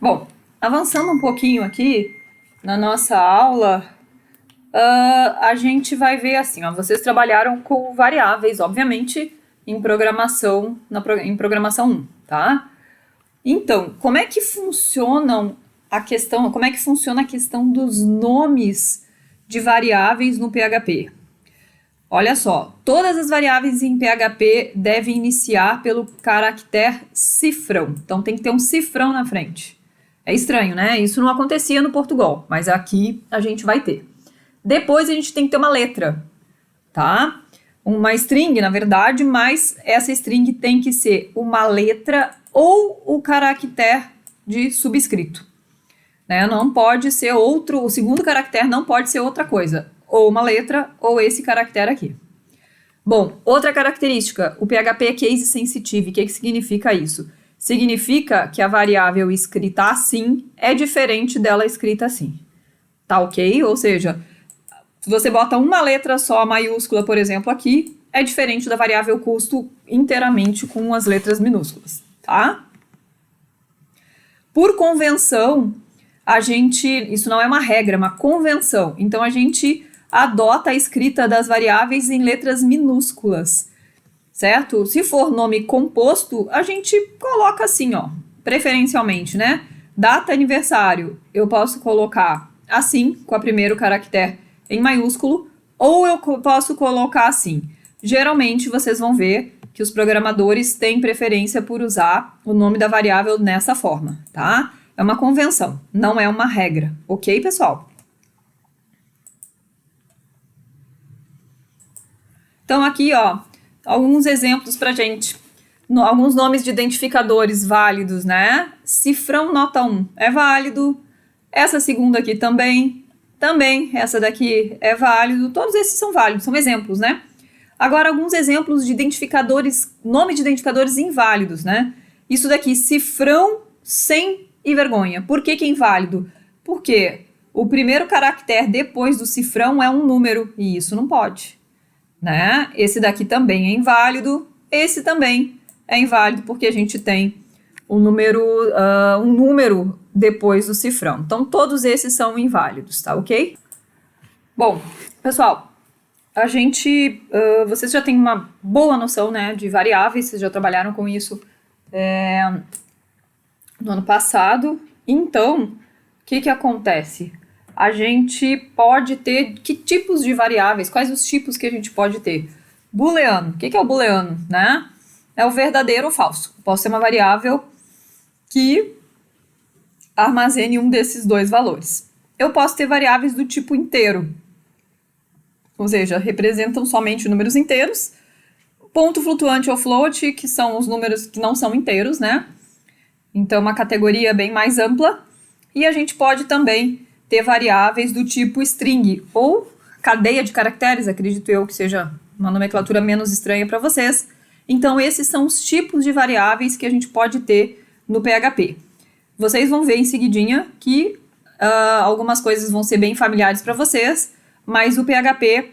Bom, avançando um pouquinho aqui na nossa aula, a gente vai ver assim, ó, vocês trabalharam com variáveis, obviamente, em programação, em programação 1, tá? Então, como é que funciona a questão dos nomes de variáveis no PHP? Olha só, todas as variáveis em PHP devem iniciar pelo caractere cifrão. Então tem que ter um cifrão na frente. É estranho, né? Isso não acontecia no Portugal, mas aqui a gente vai ter. Depois a gente tem que ter uma letra, tá? Uma string, na verdade, mas essa string tem que ser uma letra ou o caractere de subscrito, né? Não pode ser outro, o segundo caractere não pode ser outra coisa, ou uma letra ou esse caractere aqui. Bom, outra característica, o PHP é case sensitive. O que significa isso? Significa que a variável escrita assim é diferente dela escrita assim. Tá ok? Ou seja, se você bota uma letra só maiúscula, por exemplo, aqui, é diferente da variável custo inteiramente com as letras minúsculas, tá? Por convenção, isso não é uma regra, é uma convenção. Então, a gente adota a escrita das variáveis em letras minúsculas, certo? Se for nome composto, a gente coloca assim, ó, preferencialmente, né? Data, aniversário, eu posso colocar assim, com o primeiro caractere em maiúsculo, ou eu posso colocar assim. Geralmente, vocês vão ver que os programadores têm preferência por usar o nome da variável nessa forma, tá? É uma convenção, não é uma regra, ok, pessoal? Então, aqui, ó, alguns exemplos pra gente. Alguns nomes de identificadores válidos, né? Cifrão nota 1 é válido. Essa segunda aqui também. Essa daqui é válido. Todos esses são válidos, são exemplos, né? Agora, alguns exemplos de identificadores, nome de identificadores inválidos, né? Isso daqui, cifrão sem e vergonha. Por que é inválido? Porque o primeiro caractere depois do cifrão é um número, e isso não pode, né? Esse daqui também é inválido, esse também é inválido, porque a gente tem um número depois do cifrão. Então, todos esses são inválidos, tá ok? Bom, pessoal, vocês já têm uma boa noção, né, de variáveis, vocês já trabalharam com isso no ano passado. Então, o que acontece? A gente pode ter que tipos de variáveis, quais os tipos que a gente pode ter? Booleano, o que é o booleano, né? É o verdadeiro ou falso. Pode ser uma variável que armazene um desses dois valores. Eu posso ter variáveis do tipo inteiro, ou seja, representam somente números inteiros. Ponto flutuante ou float, que são os números que não são inteiros, né? Então, uma categoria bem mais ampla. E a gente pode também ter variáveis do tipo string, ou cadeia de caracteres, acredito eu que seja uma nomenclatura menos estranha para vocês. Então, esses são os tipos de variáveis que a gente pode ter no PHP. Vocês vão ver em seguidinha que algumas coisas vão ser bem familiares para vocês, mas o PHP,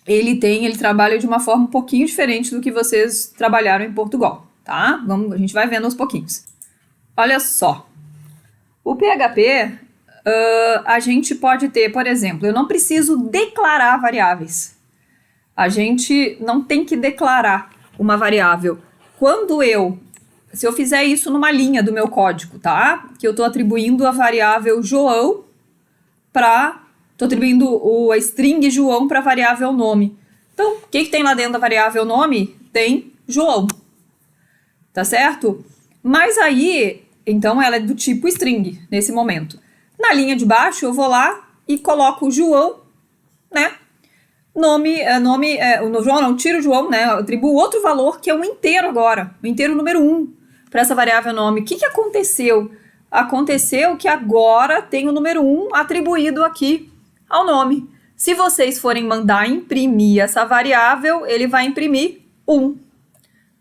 ele trabalha de uma forma um pouquinho diferente do que vocês trabalharam em Portugal, tá? A gente vai vendo aos pouquinhos. Olha só, o PHP, a gente pode ter, por exemplo, eu não preciso declarar variáveis. A gente não tem que declarar uma variável. Se eu fizer isso numa linha do meu código, tá? Que eu estou atribuindo a variável João estou atribuindo a string João para a variável nome. Então, o que tem lá dentro da variável nome? Tem João, tá certo? Mas aí, então ela é do tipo string, nesse momento. Na linha de baixo, eu vou lá e coloco o João, né? No João não, tiro o João, né? Eu atribuo outro valor que é um inteiro agora, o inteiro número 1 para essa variável nome. O que aconteceu? Aconteceu que agora tem o número 1 atribuído aqui ao nome. Se vocês forem mandar imprimir essa variável, ele vai imprimir 1,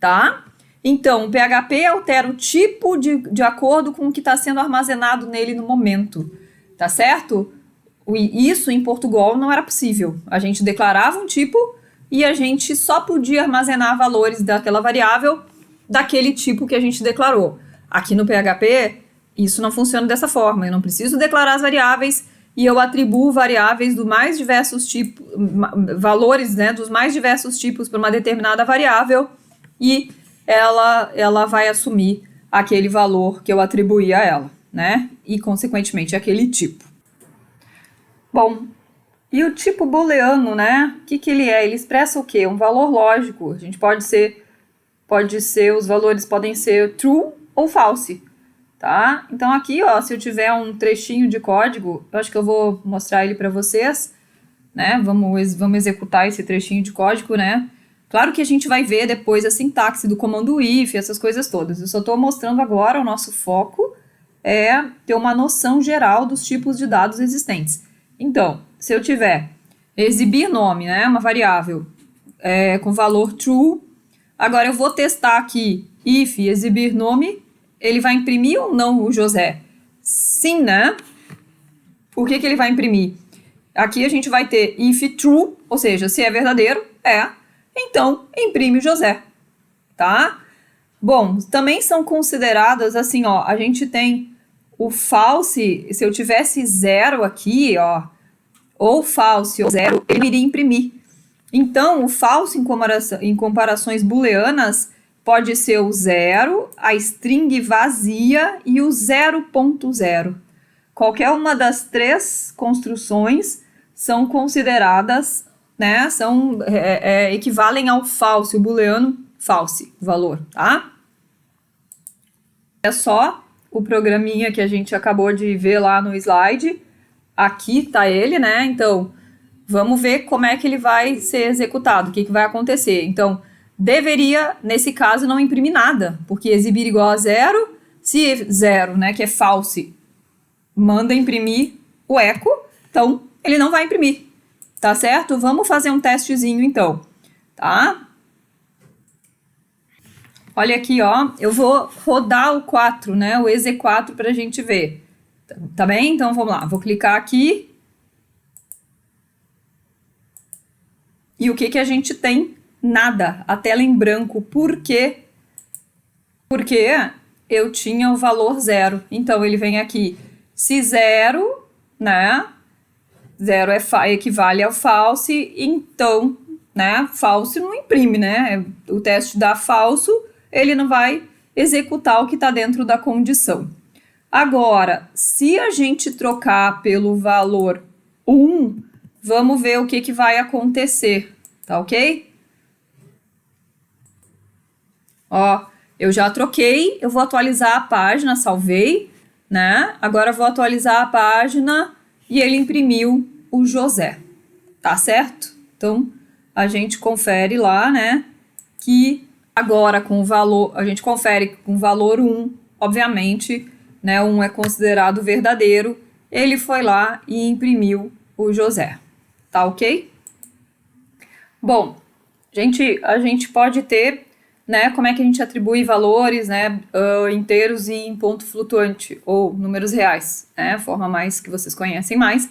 tá? Então, o PHP altera o tipo de acordo com o que está sendo armazenado nele no momento, tá certo? Isso em Portugal não era possível. A gente declarava um tipo e a gente só podia armazenar valores daquela variável daquele tipo que a gente declarou. Aqui no PHP, isso não funciona dessa forma. Eu não preciso declarar as variáveis e eu atribuo variáveis do mais diversos tipos, valores, né, dos mais diversos tipos para uma determinada variável e ela vai assumir aquele valor que eu atribuí a ela, né? E, consequentemente, aquele tipo. Bom, e o tipo booleano, né? O que ele é? Ele expressa o quê? Um valor lógico. A gente pode ser, os valores podem ser true ou false, tá? Então aqui, ó, se eu tiver um trechinho de código, eu acho que eu vou mostrar ele para vocês, né? Vamos executar esse trechinho de código, né? Claro que a gente vai ver depois a sintaxe do comando if, essas coisas todas. Eu só estou mostrando agora, o nosso foco é ter uma noção geral dos tipos de dados existentes. Então, se eu tiver exibir nome, né, uma variável com valor true, agora eu vou testar aqui if exibir nome, ele vai imprimir ou não o José? Sim, né? Por que ele vai imprimir? Aqui a gente vai ter if true, ou seja, se é verdadeiro, então imprime o José, tá? Bom, também são consideradas assim, ó, a gente tem o false, se eu tivesse zero aqui, ó, ou false ou zero, ele iria imprimir. Então, o false em comparações booleanas pode ser o zero, a string vazia e o 0.0. Qualquer uma das três construções são consideradas, né, equivalem ao false, o booleano false, valor, tá? É só o programinha que a gente acabou de ver lá no slide. Aqui tá ele, né? Então, vamos ver como é que ele vai ser executado, o que vai acontecer. Então, deveria, nesse caso, não imprimir nada, porque exibir igual a zero, se zero, né, que é false, manda imprimir o eco, então ele não vai imprimir, tá certo? Vamos fazer um testezinho, então, tá? Olha aqui, ó, eu vou rodar o 4, né, o EZ4 para a gente ver. Tá bem? Então, vamos lá. Vou clicar aqui. E o que a gente tem? Nada. A tela em branco. Por quê? Porque eu tinha o valor zero. Então, ele vem aqui. Se zero, né? Zero equivale ao false. Então, né? False não imprime, né? O teste dá falso, ele não vai executar o que está dentro da condição. Agora, se a gente trocar pelo valor 1, vamos ver o que vai acontecer, tá ok? Ó, eu já troquei, eu vou atualizar a página, salvei, né? Agora eu vou atualizar a página e ele imprimiu o José, tá certo? Então, a gente confere lá, né? Que agora com o valor, a gente confere com o valor 1, obviamente, né, 1 é considerado verdadeiro, ele foi lá e imprimiu o José, tá ok? Bom, a gente pode ter, né, como é que a gente atribui valores, né, inteiros e em ponto flutuante, ou números reais, né, a forma mais que vocês conhecem mais.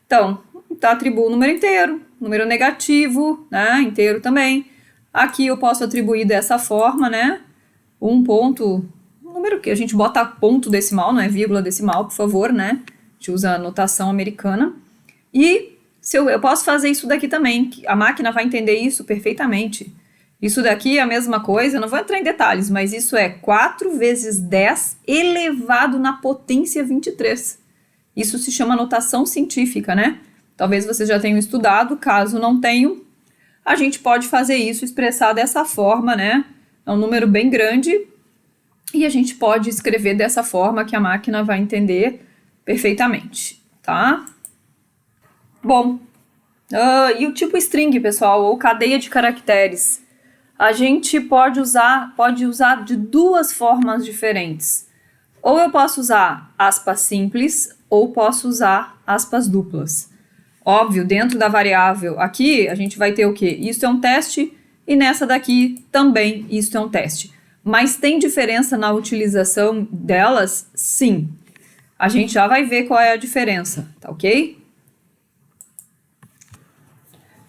Então, atribuo o número inteiro, número negativo, né, inteiro também. Aqui eu posso atribuir dessa forma, né, um ponto, número que a gente bota ponto decimal, não é vírgula decimal, por favor, né? A gente usa a notação americana. E eu posso fazer isso daqui também, a máquina vai entender isso perfeitamente. Isso daqui é a mesma coisa, eu não vou entrar em detalhes, mas isso é 4 vezes 10 elevado na potência 23. Isso se chama notação científica, né? Talvez vocês já tenham estudado, caso não tenham, a gente pode fazer isso, expressar dessa forma, né? É um número bem grande, e a gente pode escrever dessa forma que a máquina vai entender perfeitamente, tá? Bom, e o tipo string, pessoal, ou cadeia de caracteres? A gente pode usar de duas formas diferentes. Ou eu posso usar aspas simples, ou posso usar aspas duplas. Óbvio, dentro da variável aqui, a gente vai ter o quê? Isso é um teste, e nessa daqui também isso é um teste. Mas tem diferença na utilização delas? Sim. A gente já vai ver qual é a diferença, tá ok?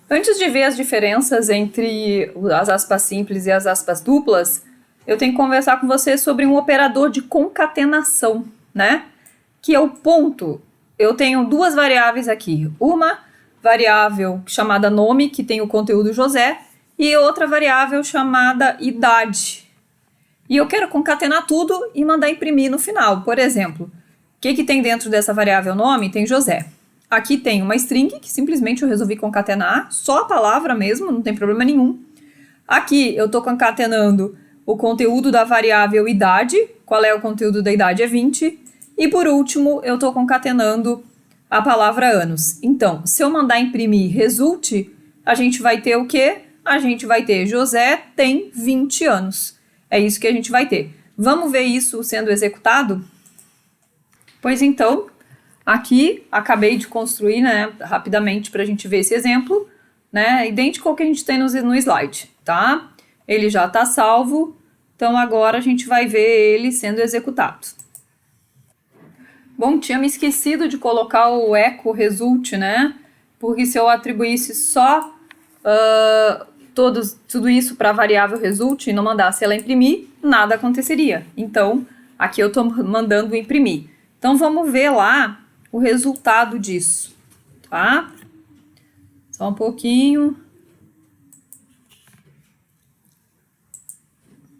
Antes de ver as diferenças entre as aspas simples e as aspas duplas, eu tenho que conversar com você sobre um operador de concatenação, né? Que é o ponto. Eu tenho duas variáveis aqui. Uma variável chamada nome, que tem o conteúdo José, e outra variável chamada idade. E eu quero concatenar tudo e mandar imprimir no final. Por exemplo, o que tem dentro dessa variável nome? Tem José. Aqui tem uma string, que simplesmente eu resolvi concatenar, só a palavra mesmo, não tem problema nenhum. Aqui eu estou concatenando o conteúdo da variável idade. Qual é o conteúdo da idade? É 20. E por último, eu estou concatenando a palavra anos. Então, se eu mandar imprimir resulte, a gente vai ter o quê? A gente vai ter José tem 20 anos. É isso que a gente vai ter. Vamos ver isso sendo executado? Pois então, aqui acabei de construir, né, rapidamente para a gente ver esse exemplo, né, idêntico ao que a gente tem no slide, tá? Ele já está salvo, então agora a gente vai ver ele sendo executado. Bom, tinha me esquecido de colocar o echo result, né? Porque se eu atribuísse só tudo isso para a variável result e não mandasse ela imprimir, nada aconteceria. Então, aqui eu estou mandando imprimir. Então, vamos ver lá o resultado disso, tá? Só um pouquinho.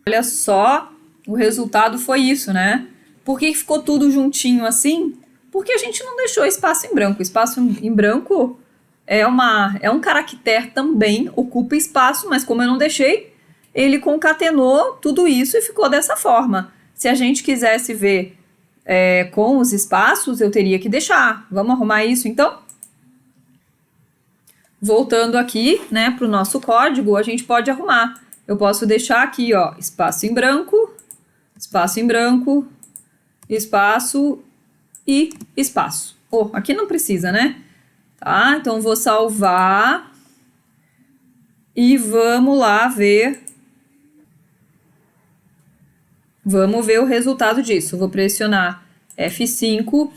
Olha só, o resultado foi isso, né? Por que ficou tudo juntinho assim? Porque a gente não deixou espaço em branco. Espaço em branco é um caractere também, ocupa espaço, mas como eu não deixei, ele concatenou tudo isso e ficou dessa forma. Se a gente quisesse ver com os espaços, eu teria que deixar. Vamos arrumar isso então? Voltando aqui, né, para o nosso código, a gente pode arrumar. Eu posso deixar aqui, ó, espaço em branco, espaço e espaço. Oh, aqui não precisa, né? Tá, então vou salvar e vamos lá ver. Vamos ver o resultado disso. Vou pressionar F5.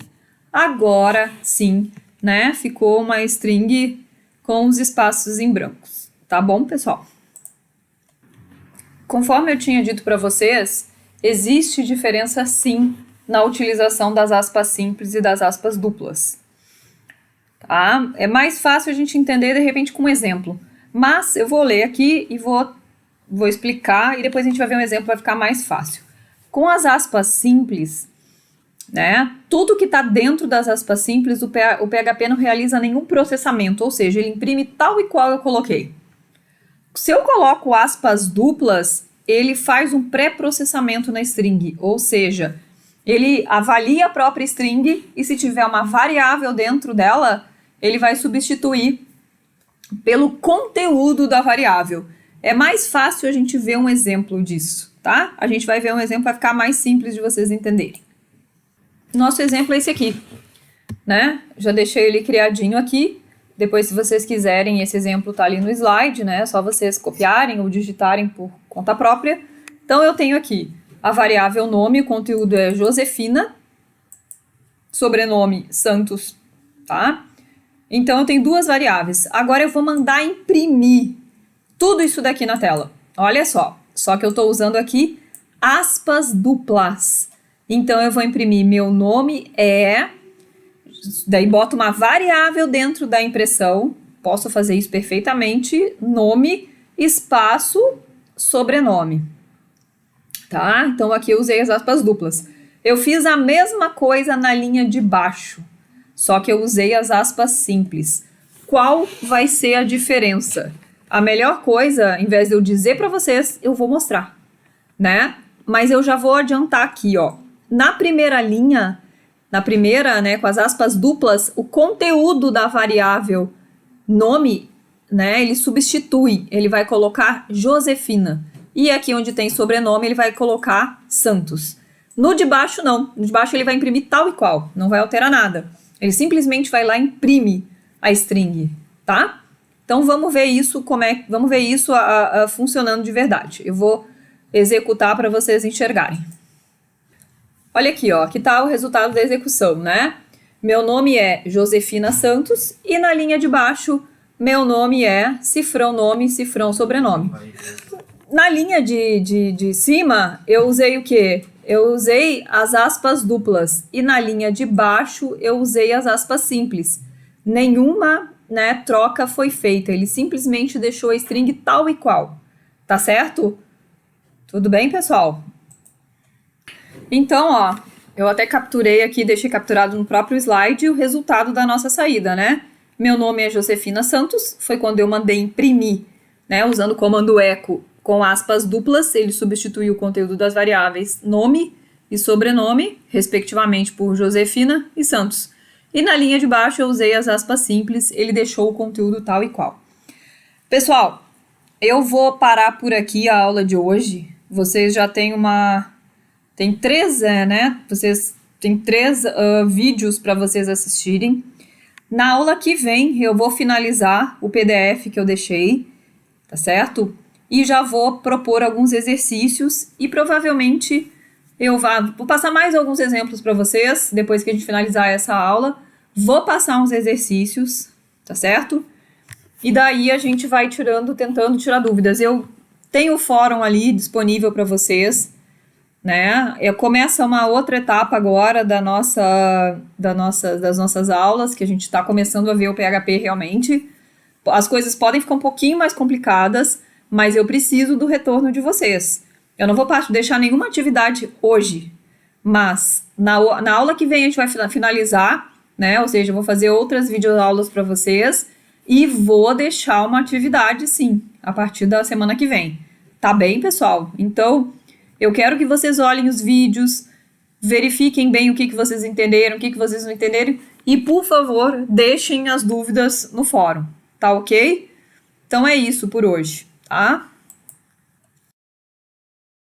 Agora sim, né? Ficou uma string com os espaços em brancos. Tá bom, pessoal? Conforme eu tinha dito para vocês, existe diferença sim na utilização das aspas simples e das aspas duplas. Tá? É mais fácil a gente entender de repente com um exemplo. Mas eu vou ler aqui e vou explicar e depois a gente vai ver um exemplo, vai ficar mais fácil. Com as aspas simples, né, tudo que está dentro das aspas simples, o PHP não realiza nenhum processamento, ou seja, ele imprime tal e qual eu coloquei. Se eu coloco aspas duplas, ele faz um pré-processamento na string, ou seja, ele avalia a própria string e se tiver uma variável dentro dela, ele vai substituir pelo conteúdo da variável. É mais fácil a gente ver um exemplo disso, tá? A gente vai ver um exemplo, vai ficar mais simples de vocês entenderem. Nosso exemplo é esse aqui, né? Já deixei ele criadinho aqui. Depois, se vocês quiserem, esse exemplo tá ali no slide, né? É só vocês copiarem ou digitarem por conta própria. Então, eu tenho aqui a variável nome, o conteúdo é Josefina, sobrenome Santos, tá? Então, eu tenho duas variáveis. Agora, eu vou mandar imprimir tudo isso daqui na tela. Olha só que eu estou usando aqui aspas duplas. Então, eu vou imprimir meu nome daí boto uma variável dentro da impressão, posso fazer isso perfeitamente, nome, espaço, sobrenome. Tá? Então, aqui eu usei as aspas duplas. Eu fiz a mesma coisa na linha de baixo, só que eu usei as aspas simples. Qual vai ser a diferença? A melhor coisa, em vez de eu dizer para vocês, eu vou mostrar, né? Mas eu já vou adiantar aqui, ó. Na primeira linha, né, com as aspas duplas, o conteúdo da variável nome, né, ele substitui, ele vai colocar Josefina. E aqui onde tem sobrenome, ele vai colocar Santos. No de baixo, não. No de baixo, ele vai imprimir tal e qual, não vai alterar nada. Ele simplesmente vai lá e imprime a string, tá? Então, vamos ver isso, vamos ver isso funcionando de verdade. Eu vou executar para vocês enxergarem. Olha aqui, ó, aqui está o resultado da execução, né? Meu nome é Josefina Santos e na linha de baixo, meu nome é cifrão nome, cifrão sobrenome. Na linha de cima, eu usei o quê? eu usei as aspas duplas e na linha de baixo eu usei as aspas simples. Nenhuma, né, troca foi feita, ele simplesmente deixou a string tal e qual, tá certo? Tudo bem, pessoal? Então, ó, eu até capturei aqui, deixei capturado no próprio slide o resultado da nossa saída, né? Meu nome é Josefina Santos, foi quando eu mandei imprimir, né, usando o comando echo com aspas duplas, ele substituiu o conteúdo das variáveis nome e sobrenome, respectivamente por Josefina e Santos. E na linha de baixo eu usei as aspas simples, ele deixou o conteúdo tal e qual. Pessoal, eu vou parar por aqui a aula de hoje. Vocês já têm tem três, né? Vocês têm três vídeos para vocês assistirem. Na aula que vem eu vou finalizar o PDF que eu deixei, tá certo? E já vou propor alguns exercícios e provavelmente vou passar mais alguns exemplos para vocês depois que a gente finalizar essa aula. Vou passar uns exercícios, tá certo? E daí a gente vai tentando tirar dúvidas. Eu tenho o fórum ali disponível para vocês, né? Começa uma outra etapa agora das nossas aulas, que a gente está começando a ver o PHP realmente. As coisas podem ficar um pouquinho mais complicadas, mas eu preciso do retorno de vocês. Eu não vou deixar nenhuma atividade hoje, mas na aula que vem a gente vai finalizar, né? Ou seja, eu vou fazer outras videoaulas para vocês e vou deixar uma atividade, sim, a partir da semana que vem. Tá bem, pessoal? Então, eu quero que vocês olhem os vídeos, verifiquem bem o que vocês entenderam, o que vocês não entenderam e, por favor, deixem as dúvidas no fórum, tá ok? Então é isso por hoje, tá?